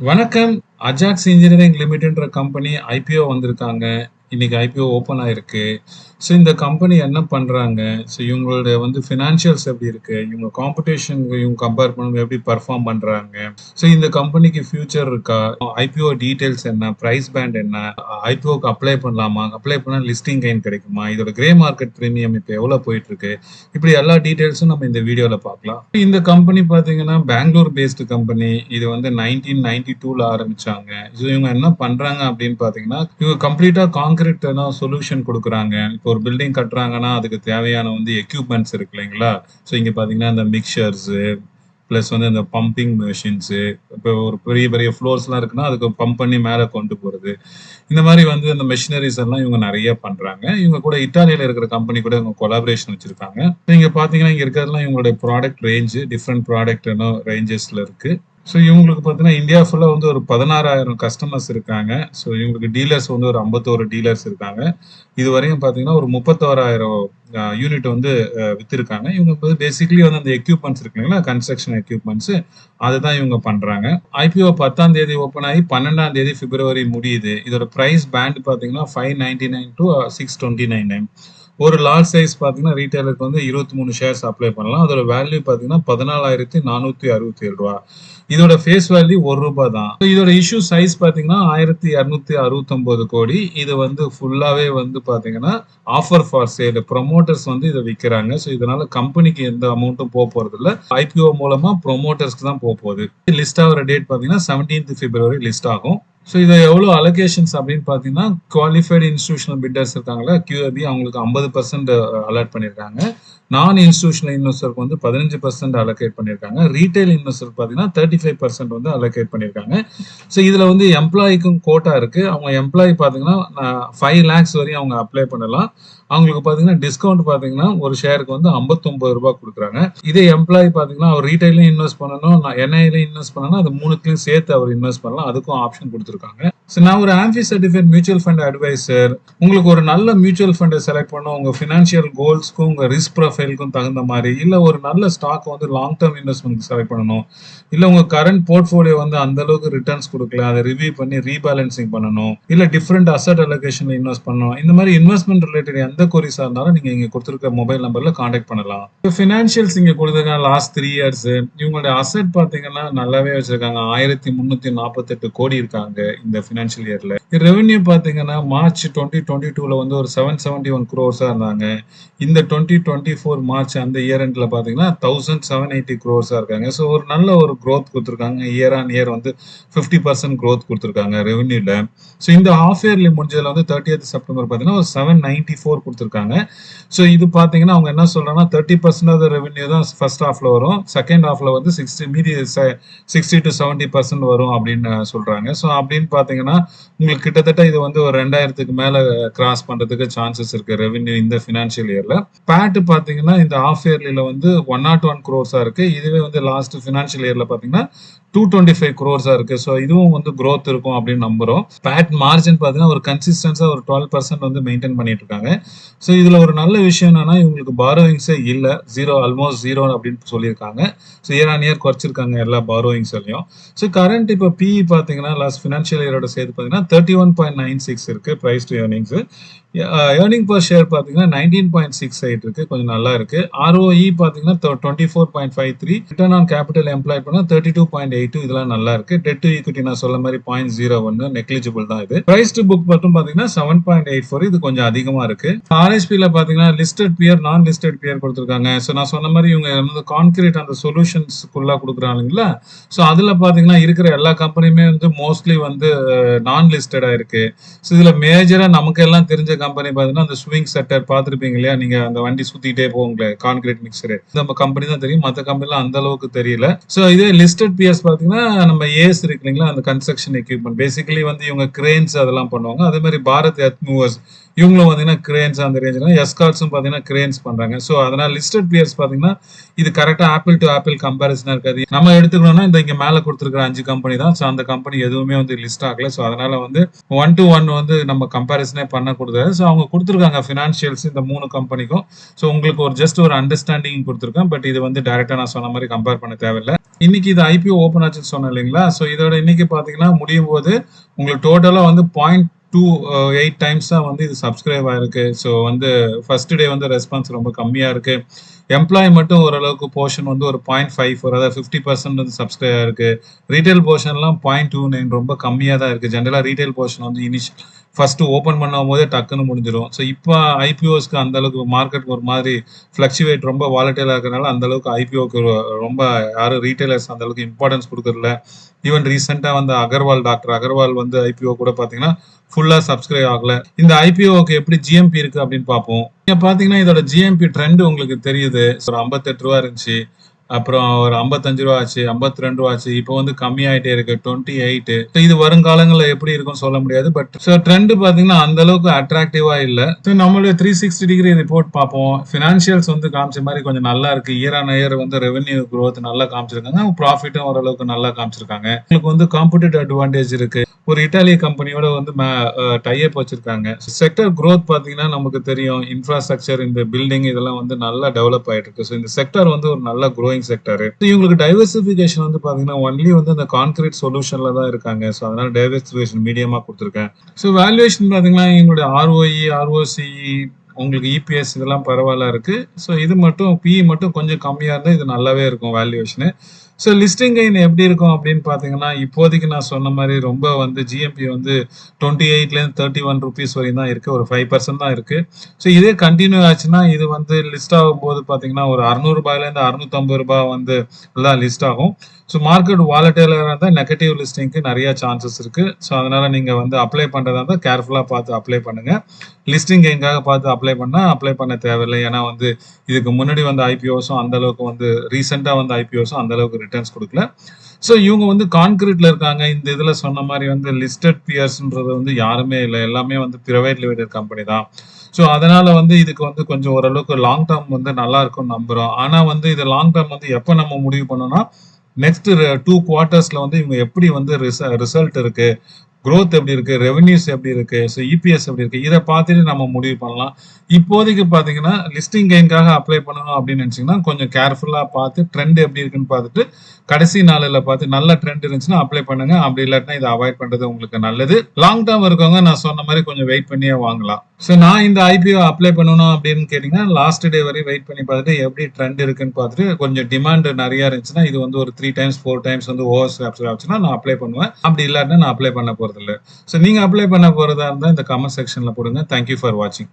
வணக்கம். Ajax engineering லிமிடெட்ன்ற company IPO வந்திருக்காங்க. இன்னைக்கு ஐபிஓ ஓப்பன் ஆயிருக்கு. ஸோ இந்த கம்பெனி என்ன பண்றாங்க? ஸோ இவங்களுடைய ஃபினான்ஷியல்ஸ் எப்படி இருக்கு? இவங்க காம்படிஷன் இவங்க கம்பேர் பண்ணும்போது எப்படி பெர்ஃபார்ம் பண்றாங்க? ஸோ இந்த கம்பெனிக்கு ஃபியூச்சர் இருக்கா? ஐபிஓ டீடைல்ஸ் என்ன? பிரைஸ் பேண்ட் என்ன? ஐபிஓக்கு அப்ளை பண்ணலாமா? அப்ளை பண்ணா லிஸ்டிங் கெயின் கிடைக்குமா? இதோட கிரே மார்க்கெட் பிரீமியம் இப்போ எவ்வளவு போயிட்டு இருக்கு? இப்படி எல்லா டீடைல்ஸும் நம்ம இந்த வீடியோல பார்க்கலாம். இந்த கம்பெனி பாத்தீங்கன்னா பெங்களூர் பேஸ்டு கம்பெனி. இது 1992ல ஆரம்பிச்சாங்க. ஸோ இவங்க என்ன பண்றாங்க அப்படின்னு பாத்தீங்கன்னா, இவங்க கம்ப்ளீட்டா கான்கிரீட் சொல்யூஷன் கொடுக்குறாங்க. இப்போ ஒரு பில்டிங் கட்டுறாங்கன்னா அதுக்கு தேவையான எக்யூப்மெண்ட்ஸ் இருக்கு இல்லைங்களா? ஸோ இங்க பாத்தீங்கன்னா இந்த மிக்சர்ஸ் பிளஸ் இந்த பம்பிங் மெஷின்ஸ், இப்போ ஒரு பெரிய பெரிய ஃப்ளோர்ஸ்லாம் இருக்குன்னா அதுக்கு பம்ப் பண்ணி மேலே கொண்டு போறது, இந்த மாதிரி இந்த மெஷினரிஸ் எல்லாம் இவங்க நிறைய பண்றாங்க. இவங்க கூட இத்தாலியில இருக்கிற கம்பெனி கூட இவங்க கொலாபரேஷன் வச்சிருக்காங்க. நீங்க பாத்தீங்கன்னா இங்க இருக்கிறதுலாம் இவங்களுடைய ப்ராடக்ட் ரேஞ்ச் டிஃப்ரெண்ட் ப்ராடக்ட் ரேஞ்சஸ்ல இருக்கு. ஸோ இவங்களுக்கு பார்த்தீங்கன்னா இந்தியா ஃபுல்லா ஒரு 16,000 கஸ்டமர்ஸ் இருக்காங்க. ஸோ இவங்களுக்கு டீலர்ஸ் ஒரு 51 டீலர்ஸ் இருக்காங்க. இது வரையும் பார்த்தீங்கன்னா ஒரு 31,000 யூனிட் வித்திருக்காங்க. இவங்க பேசிக்கலி அந்த எக்யூப்மெண்ட்ஸ் இருக்கு இல்லைங்களா, கன்ஸ்ட்ரக்ஷன் எக்யூப்மெண்ட்ஸ், அதுதான் இவங்க பண்றாங்க. ஐபிஓ 10ஆம் தேதி ஓப்பன் ஆகி 12ஆம் தேதி பிப்ரவரி முடியுது. இதோட பிரைஸ் பேண்ட் பார்த்தீங்கன்னா 599 to 629. ஒரு லார்ஜ் சைஸ் பார்த்தீங்கன்னா ரீட்டைலருக்கு 23 ஷேர்ஸ் அப்ளை பண்ணலாம். அதோட வேல்யூ பார்த்தீங்கன்னா 14,467 ரூபா. இதோட ஃபேஸ் வேல்யூ ₹1 தான். இதோட இஷ்யூ சைஸ் பாத்தீங்கன்னா 1269 கோடி. இது ஃபுல்லாவே பாத்தீங்கன்னா ஆஃபர் ஃபார் சேல். ப்ரொமோட்டர்ஸ் இதை விற்கிறாங்க. ஸோ இதனால கம்பெனிக்கு எந்த அமௌண்ட்டும் போறது இல்ல. ஐபிஓ மூலமா ப்ரொமோட்டர்ஸ்க்கு தான் போகுது. லிஸ்ட் ஆகிற டேட் பாத்தீங்கன்னா 17th February லிஸ்ட் ஆகும். ஸோ இதை எவ்வளோ அலோகேஷன்ஸ் அப்படின்னு பார்த்தீங்கன்னா, குவாலிஃபைடு இன்ஸ்டிடியூஷனல் பிட்டர்ஸ் இருக்காங்களா, QIB, அவங்களுக்கு 50% அலாட் பண்ணியிருக்காங்க. நான் இன்ஸ்டிடியூஷனல் இன்வெஸ்டருக்கு 15% அலோகேட் பண்ணியிருக்காங்க. ரீட்டைல் இன்வெஸ்டருக்கு பார்த்தீங்கன்னா 35% அலோகேட் பண்ணியிருக்காங்க. ஸோ இதில் எம்ப்ளாய்க்கும் கோட்டா இருக்கு. அவங்க எம்ப்ளாயி பார்த்தீங்கன்னா 5 lakhs வரையும் அவங்க அப்ளை பண்ணலாம். அவங்களுக்கு பார்த்தீங்கன்னா டிஸ்கவுண்ட் பார்த்தீங்கன்னா ஒரு ஷேருக்கு ₹59 கொடுக்குறாங்க. இதே எம்ப்ளாயி பார்த்தீங்கன்னா அவர் ரீட்டைலையும் இன்வெஸ்ட் பண்ணணும், NIலையும் இன்வெஸ்ட் பண்ணணும், அது மூணுத்துலையும் சேர்த்து அவர் இன்வெஸ்ட் பண்ணலாம். அதுக்கும் ஆப்ஷன் கொடுத்துருக்காங்க. ஸோ நான் ஒரு ஆம்பி சர்டிஃபைட் மியூச்சுவல் ஃபண்ட் அட்வைசர். உங்களுக்கு ஒரு நல்ல மியூச்சுவல் ஃபண்டை செலக்ட் பண்ணணும், உங்க ஃபினான்ஷியல் கோல்ஸ்க்கும் உங்க ரிஸ்க் ப்ரொஃபைலுக்கும் தகுந்த மாதிரி, இல்லை ஒரு நல்ல stock long term investment select பண்ணணும், இல்லை உங்க கரண்ட் போர்ட்ஃபோலியோ அந்த அளவுக்கு ரிட்டர்ன்ஸ் கொடுக்கல, அதை ரிவ்யூ பண்ணி ரீபேலன்சிங் பண்ணணும், இல்லை டிஃப்ரெண்ட் அசட் அலோகேஷன்ல இன்வெஸ்ட் பண்ணணும், இந்த மாதிரி இன்வெஸ்ட்மெண்ட் ரிலேட்டட் எந்த கொரிஸா இருந்தாலும் நீங்க இங்க கொடுத்துருக்க மொபைல் நம்பர்ல கான்டாக்ட் பண்ணலாம். ஃபினான்ஷியல்ஸ் இங்க கொடுத்துருக்காங்க. லாஸ்ட் 3 years இவங்களுடைய அசட் பாத்தீங்கன்னா நல்லாவே வச்சிருக்காங்க. 1348 கோடி இருக்காங்க இந்த ஃபினான்ஷியல் இயர்ல. ரெவென்யூ பாத்தீங்கன்னா மார்ச் 2022ல ஒரு 771 crores இருந்தாங்க. இந்த 2024 மார்ச் அந்த இயர் எண்ட்ல பாத்தீங்கன்னா 1780 crores இருக்காங்க. ஸோ ஒரு நல்ல ஒரு growth கொடுத்துருக்காங்க. இயர் ஆன் இயர் 50% growth கொடுத்துருக்காங்க ரெவென்யூல. ஸோ இந்த ஹாஃப் இயர்லி முடிஞ்சதுல 30th September பாத்தீங்கன்னா ஒரு 794 கொடுத்துருக்காங்க. ஸோ இது பாத்தீங்கன்னா அவங்க என்ன சொல்றாங்கன்னா 30% ஆஃப் ரெவென்யூ தான் ஃபர்ஸ்ட் ஹாஃப்ல வரும், செகண்ட் ஹாஃப்ல 60 to 70% வரும் அப்படின்னு சொல்றாங்க. ஸோ அப்படின்னு பாத்தீங்கன்னா உங்களுக்கு கிட்டத்தட்ட இது ஒரு 2000க்கு மேல கிராஸ் பண்றதுக்கு சான்சஸ் இருக்கு ரெவென்யூ இந்த ஃபினான்ஷியல் இயர்ல. பேட் பாத்தீங்கன்னா இந்த ஹாஃப் இயர்லில 101 crores இருக்கு. இதுவே லாஸ்ட் ஃபினான்ஷியல் இயர்ல பாத்தீங்கன்னா 225 crores இருக்கு. ஸோ இதுவும் growth இருக்கும் அப்படின்னு நம்புறோம். பேட் மார்ஜின் பாத்தீங்கன்னா ஒரு கன்சிஸ்டன்ஸா ஒரு 12% மெயின்டைன் பண்ணிட்டு இருக்காங்க. ஸோ இதுல ஒரு நல்ல விஷயம் என்னன்னா இவங்களுக்கு பாரோயிங்ஸே இல்ல, ஆல்மோஸ்ட் ஜீரோ அப்படின்னு சொல்லியிருக்காங்க. ஸோ இயர் ஆன் இயர் குறைச்சிருக்காங்க எல்லா பாரோயிங்ஸ்லயும். ஸோ கரண்ட் இப்போ PE பாத்தீங்கன்னா லாஸ்ட் ஃபினான்ஷியல் இயரோட சேர்த்து பாத்தீங்கன்னா 31.96 இருக்கு price to earnings. Earning per share பாத்தீங்கன்னா 19.68 இருக்கு, கொஞ்சம் நல்லா இருக்கு. ROE பாத்தீங்கன்னா 24.53, ரிட்டர்ன் ஆன் கேபிட்டல் எம்ப்ளாய்ட் பண்ணா 32.82, இதெல்லாம் நல்லா இருக்கு. டெட் டு ஈக்விட்டி நான் சொல்ல மாதிரி 0.01, நெக்லிஜிபிள் தான் இது. பிரைஸ் டு புக் மட்டும் பாத்தீங்கன்னா 7.84, இது கொஞ்சம் அதிகமா இருக்கு. RSPல பாத்தீங்கன்னா லிஸ்டட் பியர், நான் லிஸ்டட் பியர் கொடுத்துருக்காங்க. ஸோ நான் சொன்ன மாதிரி இவங்க கான்கிரீட் அந்த சொல்யூஷன்ஸ்குள்ள கொடுக்குறாங்களா. ஸோ அதுல பாத்தீங்கன்னா இருக்கிற எல்லா கம்பெனியுமே மோஸ்ட்லி நான் லிஸ்டடா இருக்கு. ஸோ இதுல மேஜரா நமக்கு எல்லாம் தெரிஞ்ச கம்பெனி பாத்தீங்கன்னா அந்த ஸ்விங் செட்டர் பாத்துருப்பீங்க இல்லையா, நீங்க அந்த வண்டி சுத்திட்டே போங்களே, கான்கிரீட் மிக்சர், நம்ம கம்பெனி தான் தெரியும், மற்ற கம்பெனிலாம் அந்த அளவுக்கு தெரியல. ஸோ இதே லிஸ்டட் பியர்ஸ் பாத்தீங்கன்னா நம்ம ஏஸ் இருக்கு இல்லைங்களா, அந்த கன்ஸ்ட்ரக்ஷன் எக்யூப்மெண்ட், பேசிக்கலி இவங்க கிரேன்ஸ் அதெல்லாம் பண்ணுவாங்க. அதே மாதிரி பாரத் எர்த் மூவர்ஸ், இவங்களும் பார்த்தீங்கன்னா கிரேன்ஸ் அந்த ரேஞ்சில், எஸ்கார்ட்ஸும் பார்த்தீங்கன்னா கிரேன்ஸ் பண்றாங்க. ஸோ அதனால லிஸ்டட் பியர்ஸ் பார்த்தீங்கன்னா இது கரெக்டா ஆப்பிள் டு ஆப்பிள் கம்பேரிசனா இருக்காது. நம்ம எடுத்துக்கணும்னா இந்த இங்க மேல கொடுத்துருக்கிற 5 கம்பெனி தான். ஸோ அந்த கம்பெனி எதுவுமே வந்து லிஸ்ட் ஆகல. ஸோ அதனால வந்து 1 to 1 வந்து நம்ம கம்பேரிசனே பண்ண கொடுத்தாரு. ஸோ அவங்க கொடுத்துருக்காங்க ஃபினான்ஷியல்ஸ் இந்த 3 கம்பெனிக்கும். ஸோ உங்களுக்கு ஒரு ஜஸ்ட் ஒரு அண்டர்ஸ்டாண்டிங் கொடுத்துருக்கேன். பட் இது வந்து டைரக்டா நான் சொன்ன மாதிரி கம்பேர் பண்ண தேவையில்லை. இன்னைக்கு இது ஐபிஓ ஓப்பன் ஆச்சுன்னு சொன்னேன் இல்லைங்களா? ஸோ இதோட இன்னைக்கு பார்த்தீங்கன்னா முடியும் போது உங்களுக்கு டோட்டலா வந்து 0.28 டைம்ஸ் தான் வந்து இது சப்ஸ்கிரைப் ஆயிருக்கு. ஸோ வந்து ஃபர்ஸ்ட் டே வந்து ரெஸ்பான்ஸ் ரொம்ப கம்மியா இருக்கு. எம்ப்ளாய் மட்டும் ஓரளவுக்கு போர்ஷன் வந்து ஒரு 0.54, அதாவது 50% வந்து சப்ஸ்கிரைப் ஆயிருக்கு. ரீட்டைல் போர்ஷன்லாம் 0.29 ரொம்ப கம்மியா தான் இருக்கு. ஜென்ரலா ரீட்டைல் போர்ஷன் வந்து ஃபர்ஸ்ட் ஓபன் பண்ணும் போதே டக்குன்னு முடிஞ்சிடும். ஸோ இப்போ ஐபிஓஸ்க்கு அந்த அளவுக்கு மார்க்கெட் ஒரு மாதிரி ஃபிளக்சுவேட் ரொம்ப வாலட்டைலா இருக்கிறதுனால அந்த அளவுக்கு ஐபிஓக்கு ரொம்ப யாரும் ரீட்டைலர்ஸ் அந்த அளவுக்கு இம்பார்ட்டன்ஸ் கொடுக்கறதில்ல. ஈவன் ரீசெண்டா வந்து டாக்டர் அகர்வால் வந்து ஐபிஓ கூட பாத்தீங்கன்னா ஃபுல்லா சப்ஸ்கிரைப் ஆகல. இந்த ஐபிஓக்கு எப்படி ஜிஎம்பி இருக்கு அப்படின்னு பார்ப்போம். நீங்க பாத்தீங்கன்னா இதோட ஜிஎம்பி ட்ரெண்ட் உங்களுக்கு தெரியுது. ஒரு 58 ரூபா இருந்துச்சு, அப்புறம் ஒரு 55 ரூபா ஆச்சு, 52 ரூபா ஆச்சு, இப்போ வந்து கம்மியாயிட்டே இருக்கு 28. இது வருங்காலங்கள்ல எப்படி இருக்கும்னு சொல்ல முடியாது. பட் ட்ரெண்ட் பாத்தீங்கன்னா அந்த அளவுக்கு அட்ராக்டிவா இல்ல. நம்மளுடைய 360 டிகிரி ரிப்போர்ட் பார்ப்போம். பினான்சியல்ஸ் வந்து காமிச்ச மாதிரி கொஞ்சம் நல்லா இருக்கு. இயர் ஆன் இயர் வந்து ரெவென்யூ growth நல்லா காமிச்சிருக்காங்க. ப்ராஃபிட்டும் ஓரளவுக்கு நல்லா காமிச்சிருக்காங்க. உங்களுக்கு வந்து காம்படிட்டிவ் அட்வான்டேஜ் இருக்கு. ஒரு இட்டாலிய கம்பெனியோட வந்து டைப் வச்சிருக்காங்க. செக்டர் growth பாத்தீங்கன்னா நமக்கு தெரியும், இன்ஃப்ராஸ்ட்ரக்சர் இந்த பில்டிங் இதெல்லாம் வந்து நல்லா டெவலப் ஆயிட்டு இருக்கு. ஸோ இந்த செக்டர் வந்து ஒரு நல்ல growing செக்டர். இவங்களுக்கு டைவர்சிபிகேஷன் வந்து பாத்தீங்கன்னா ஒன்லி வந்து அந்த கான்கிரீட் சொல்யூஷன்ல தான் இருக்காங்க. ஸோ அதனால டைவர்சிபிகேஷன் மீடியமா கொடுத்துருக்கேன். ஸோ வேல்யூவேஷன் பாத்தீங்கன்னா எங்களுடைய ஆர்ஓஇ, ஆர்ஓசிஇ, உங்களுக்கு இபிஎஸ் இதெல்லாம் பரவாயில்ல இருக்கு. ஸோ இது மட்டும் பிஇ மட்டும் கொஞ்சம் கம்மியா இருந்தா இது நல்லாவே இருக்கும் வேல்யூவேஷன். ஸோ லிஸ்டிங் கெயின் எப்படி இருக்கும் அப்படின்னு பாத்தீங்கன்னா இப்போதைக்கு நான் சொன்ன மாதிரி ரொம்ப வந்து ஜிஎம்பி வந்து 28லேருந்து 31 ருபீஸ் வரையும் தான் இருக்கு. ஒரு 5% தான் இருக்கு. ஸோ இதே கண்டினியூ ஆச்சுன்னா இது வந்து லிஸ்ட் ஆகும் போது பாத்தீங்கன்னா ஒரு 600 ரூபாயிலேருந்து 650 ரூபாய் வந்து எல்லாம் லிஸ்ட் ஆகும். ஸோ மார்க்கெட் வாலட்டைலா இருந்தால் நெகட்டிவ் லிஸ்டிங்க்கு நிறைய சான்சஸ் இருக்கு. ஸோ அதனால நீங்க வந்து அப்ளை பண்றதா இருந்தால் கேர்ஃபுல்லா பார்த்து அப்ளை பண்ணுங்க. லிஸ்டிங் கெயின்காக பார்த்து அப்ளை பண்ண தேவையில்லை. ஏன்னா வந்து இதுக்கு முன்னாடி வந்து ஐபிஓஸும் அந்த அளவுக்கு வந்து ரீசெண்டா வந்து ஐபிஓஸும் அந்த அளவுக்கு ரிட்டர்ன்ஸ் கொடுக்கல. ஸோ இவங்க வந்து கான்கிரீட்ல இருக்காங்க. இந்த இதுல சொன்ன மாதிரி வந்து லிஸ்டட் பியர்ஸ்ன்றது வந்து யாருமே இல்லை. எல்லாமே வந்து பிரைவேட் லிமிடெட் கம்பெனி தான். ஸோ அதனால வந்து இதுக்கு வந்து கொஞ்சம் ஓரளவுக்கு லாங் டேர்ம் வந்து நல்லா இருக்கும்னு நம்புறோம். ஆனா வந்து இது லாங் டேர்ம் வந்து எப்ப நம்ம முடிவு பண்ணோம்னா நெக்ஸ்ட் 2 குவார்ட்டர்ஸ்ல வந்து இவங்க எப்படி வந்து ரிசல்ட் இருக்கு, growth எப்படி இருக்கு, ரெவென்யூஸ் எப்படி இருக்கு, ஸோ இபிஎஸ் எப்படி இருக்கு, இதை பார்த்துட்டு நம்ம முடிவு பண்ணலாம். இப்போதைக்கு பாத்தீங்கன்னா லிஸ்டிங் கெயின்காக அப்ளை பண்ணணும் அப்படின்னு நினைச்சீங்கன்னா கொஞ்சம் கேர்ஃபுல்லா பார்த்து ட்ரெண்ட் எப்படி இருக்குன்னு பார்த்துட்டு கடைசி நாளில் பார்த்து நல்ல ட்ரெண்ட் இருந்துச்சுன்னா அப்ளை பண்ணுங்க. அப்படி இல்லாட்டினா இதை அவாய்ட் பண்றது உங்களுக்கு நல்லது. லாங் டேர்ம் இருக்கவங்க நான் சொன்ன மாதிரி கொஞ்சம் வெயிட் பண்ணியே வாங்கலாம். ஸோ நான் இந்த ஐபிஓ அப்ளை பண்ணணும் அப்படின்னு கேட்டீங்கன்னா லாஸ்ட் டே வரையும் வெயிட் பண்ணி பார்த்துட்டு எப்படி ட்ரெண்ட் இருக்குன்னு பார்த்துட்டு கொஞ்சம் டிமாண்ட் நிறைய இருந்துச்சுன்னா இது வந்து ஒரு 3 டைம்ஸ் 4 டைம்ஸ் வந்து ஓவர் ஸ்வாப்ஸ் ஆச்சுன்னா நான் அப்ளை பண்ணுவேன். அப்படி இல்லாட்டினா நான் அப்ளை பண்ண போறது இல்லை. ஸோ நீங்க அப்ளை பண்ண போறதா இருந்தால் இந்த கமெண்ட் செக்ஷன்ல போடுங்க. தேங்க்யூ ஃபார் வாட்சிங்.